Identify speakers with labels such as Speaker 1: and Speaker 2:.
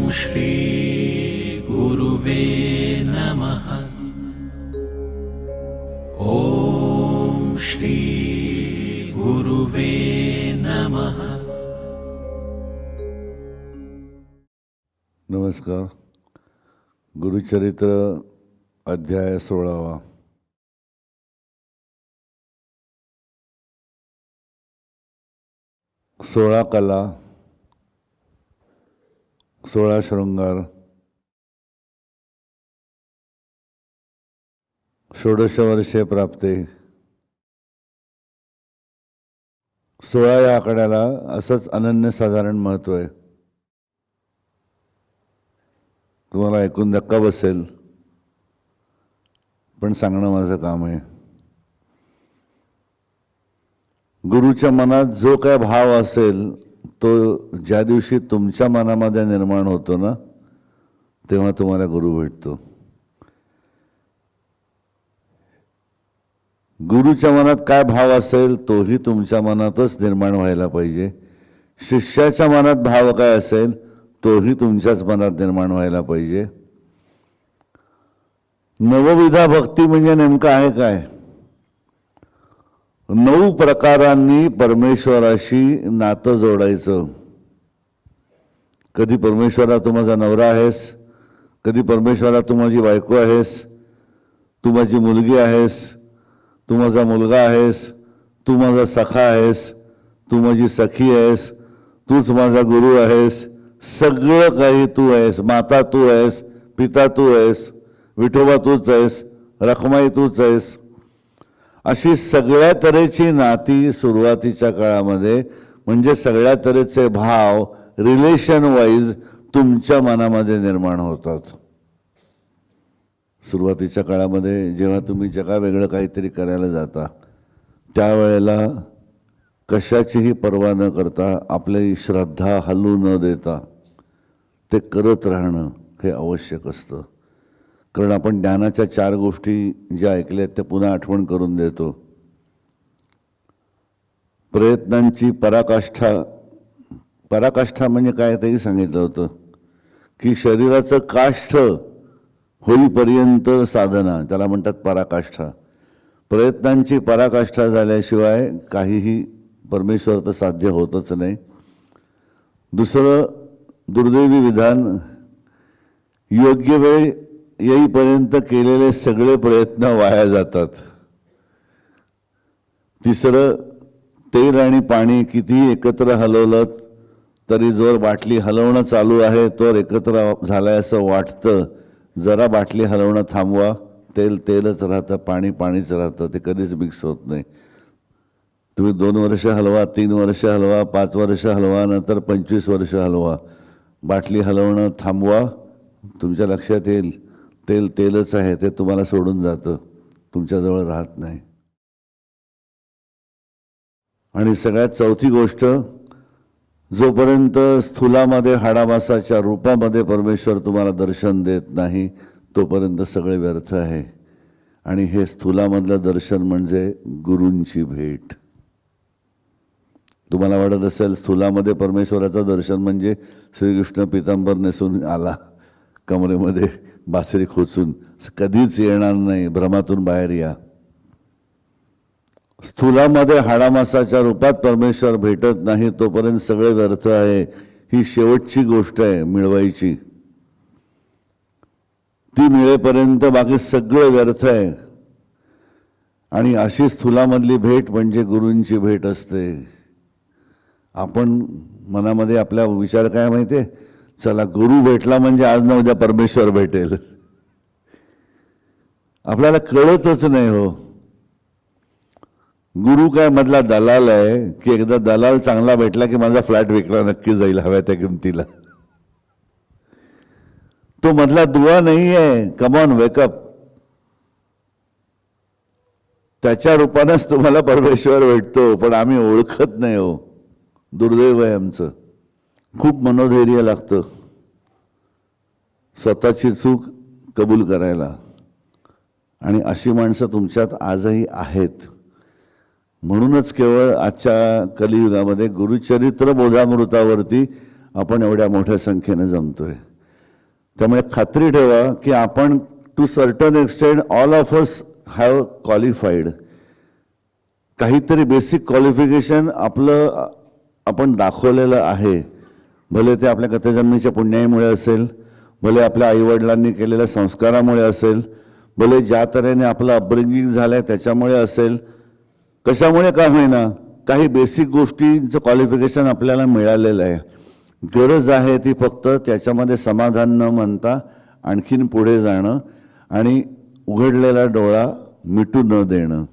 Speaker 1: श्री गुरुवे नमः। ओम श्री गुरुवे नमः।
Speaker 2: नमस्कार। गुरुचरित्र अध्याय 16। 16 कला, 16 शृंगार, षोडश वर्षे प्राप्ते। 16 या आकड्याला असंच अनन्यसाधारण महत्त्व आहे। तुम्हाला ऐकून धक्का बसेल, पण सांगणं माझं काम आहे। गुरुच्या मनात जो काय भाव असेल तो ज्या दिवशी तुमच्या मनामध्ये निर्माण होतो ना, तेव्हा तुम्हाला गुरु भेटतो। गुरुच्या मनात काय भाव असेल तोही तुमच्या मनातच निर्माण व्हायला पाहिजे। शिष्याच्या मनात भाव काय असेल तोही तुमच्याच मनात निर्माण व्हायला पाहिजे। नवविधा भक्ती म्हणजे नेमकं आहे काय? 9 प्रकारांनी परमेश्वराशी नातं जोडायचं। कधी परमेश्वरा तू माझा नवरा आहेस, कधी परमेश्वरा तू माझी बायको आहेस, तू माझी मुलगी आहेस, तू माझा मुलगा आहेस, तू माझा सखा आहेस, तू माझी सखी आहेस, तूच माझा गुरु आहेस, सगळं काही तू आहेस। माता तू आहेस, पिता तू आहेस, विठोबा तूच आहेस, रखमाई तूच आहेस। अशी सगळ्या तऱ्हेची नाती सुरुवातीच्या काळामध्ये म्हणजे सगळ्या तऱ्हेचे भाव रिलेशन वाईज तुमच्या मनामध्ये निर्माण होतात। सुरुवातीच्या काळामध्ये जेव्हा तुम्ही जगावेगळं काहीतरी करायला जाता, त्यावेळेला कशाचीही पर्वा न करता आपली श्रद्धा हलू न देता ते करत राहणं हे आवश्यक असतं। कारण आपण ज्ञानाच्या 4 गोष्टी ज्या ऐकल्यात त्या पुन्हा आठवण करून देतो। प्रयत्नांची पराकाष्ठा, पराकाष्ठा म्हणजे काय तेही सांगितलं होतं की शरीराचं काष्ठ होईपर्यंत साधना, त्याला म्हणतात पराकाष्ठा। प्रयत्नांची पराकाष्ठा झाल्याशिवाय काहीही परमेश्वर तर साध्य होतच नाही। दुसरं दुर्दैवी विधान, योग्य वेळ येईपर्यंत केलेले सगळे प्रयत्न वाया जातात। तिसरं, तेल आणि पाणी कितीही एकत्र हलवलं तरी जोर बाटली हलवणं चालू आहे तोवर एकत्र झालंय असं वाटतं। जरा बाटली हलवणं थांबवा, तेल तेलच राहतं, पाणी पाणीच राहतं, ते कधीच मिक्स होत नाही। तुम्ही 2 वर्ष हलवा, 3 वर्ष हलवा, 5 वर्ष हलवा, नंतर 25 वर्ष हलवा, बाटली हलवणं थांबवा, तुमच्या लक्षात येईल तेल तेलच आहे, ते तुम्हाला सोडून जातं, तुमच्याजवळ राहत नाही। आणि सगळ्यात चौथी गोष्ट, जोपर्यंत स्थूलामध्ये हाडामासाच्या रूपामध्ये परमेश्वर तुम्हाला दर्शन देत नाही तोपर्यंत सगळे व्यर्थ आहे। आणि हे स्थूलामधलं दर्शन म्हणजे गुरूंची भेट। तुम्हाला वाटत असेल स्थूलामध्ये परमेश्वराचं दर्शन म्हणजे श्रीकृष्ण पितांबर नेसून आला कमरेमध्ये बासरी खोचून, कधीच येणार नाही। भ्रमातून बाहेर या। स्थूलामध्ये हाडामासाच्या रूपात परमेश्वर भेटत नाही तोपर्यंत सगळे व्यर्थ आहे। ही शेवटची गोष्ट आहे मिळवायची, ती मिळेपर्यंत बाकी सगळं व्यर्थ आहे। आणि अशी स्थूलामधली भेट म्हणजे गुरूंची भेट असते। आपण मनामध्ये आपल्या विचार काय माहिती आहे, चला गुरु भेटला म्हणजे आज ना उद्या परमेश्वर भेटेल। आपल्याला कळतच नाही हो, गुरु काय मधला दलाल आहे की एकदा दलाल चांगला भेटला की माझा फ्लॅट विकला नक्की जाईल हव्या त्या किमतीला। तो मधला दुवा नाही आहे। कम ऑन वेकअप, त्याच्या रूपानेच तुम्हाला परमेश्वर भेटतो, पण आम्ही ओळखत नाही हो। दुर्दैव आहे आमचं। खूप मनोधैर्य लागतं स्वतःची चूक कबूल करायला, आणि अशी माणसं तुमच्यात आजही आहेत। म्हणूनच केवळ आजच्या कलियुगामध्ये गुरुचरित्र बोधामृतावरती आपण एवढ्या मोठ्या संख्येने जमतोय। त्यामुळे खात्री ठेवा की आपण to certain extend all of us have qualified. काहीतरी बेसिक क्वालिफिकेशन आपलं आपण दाखवलेलं आहे. भले ते आपल्या गतजन्मीच्या पुण्याईमुळे असेल, भले आपल्या आईवडिलांनी केलेल्या संस्कारामुळे असेल, भले ज्या तऱ्हेने आपलं अपब्रिंगिंग झालं आहे त्याच्यामुळे असेल, कशामुळे का होईना काही बेसिक गोष्टींचं क्वालिफिकेशन आपल्याला मिळालेलं आहे. गरज आहे ती फक्त त्याच्यामध्ये समाधान न मानता आणखीन पुढे जाणं आणि उघडलेला डोळा मिटू न देणं.